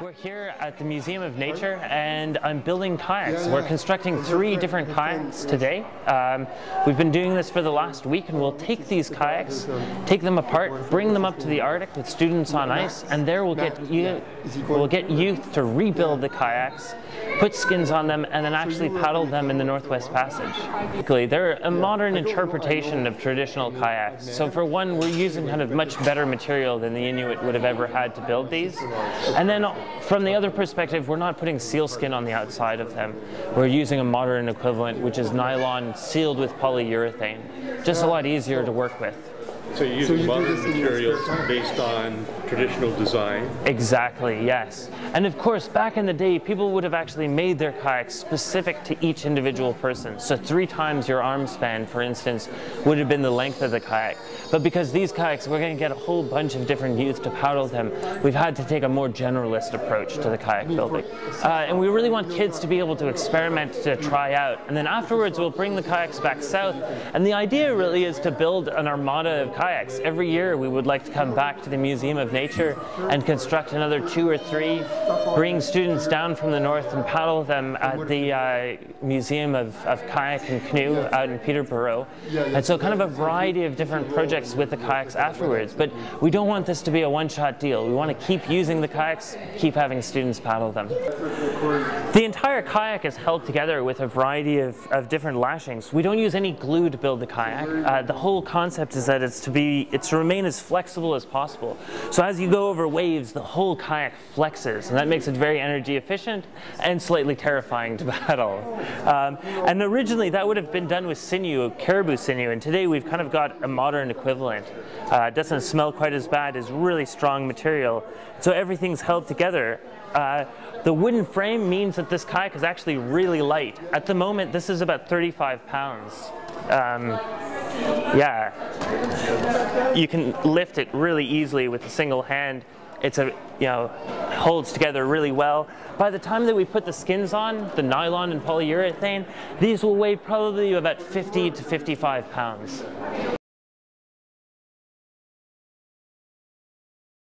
We're here at the Museum of Nature and I'm building kayaks. We're constructing 3 different kayaks today. We've been doing this for the last week, and we'll take these kayaks, take them apart, bring them up to the Arctic with students on ice, and there we'll get youth to rebuild the kayaks, put skins on them, and then actually paddle them in the Northwest Passage. They're a modern interpretation of traditional kayaks. So for one, we're using kind of much better material than the Inuit would have ever had to build these. And then from the other perspective, we're not putting sealskin on the outside of them. We're using a modern equivalent, which is nylon sealed with polyurethane. Just a lot easier to work with. So you're using modern materials based on traditional design? Exactly, yes. And of course, back in the day, people would have actually made their kayaks specific to each individual person. So 3 times your arm span, for instance, would have been the length of the kayak. But because these kayaks, we're going to get a whole bunch of different youth to paddle them, we've had to take a more generalist approach to the kayak building. And we really want kids to be able to experiment, to try out. And then afterwards, we'll bring the kayaks back south. And the idea really is to build an armada of kayaks. Every year we would like to come back to the Museum of Nature and construct another 2 or 3, bring students down from the north and paddle them at the Museum of Kayak and Canoe out in Peterborough. And so kind of a variety of different projects with the kayaks afterwards. But we don't want this to be a one-shot deal. We want to keep using the kayaks, keep having students paddle them. The entire kayak is held together with a variety of different lashings. We don't use any glue to build the kayak. The whole concept is that it's to remain as flexible as possible. So as you go over waves, the whole kayak flexes, and that makes it very energy efficient and slightly terrifying to paddle. And originally that would have been done with sinew, caribou sinew, and today we've kind of got a modern equivalent. It doesn't smell quite as bad, it's really strong material, so everything's held together. The wooden frame means that this kayak is actually really light. At the moment, this is about 35 pounds. Yeah, you can lift it really easily with a single hand. It's holds together really well. By the time that we put the skins on, the nylon and polyurethane, these will weigh probably about 50 to 55 pounds.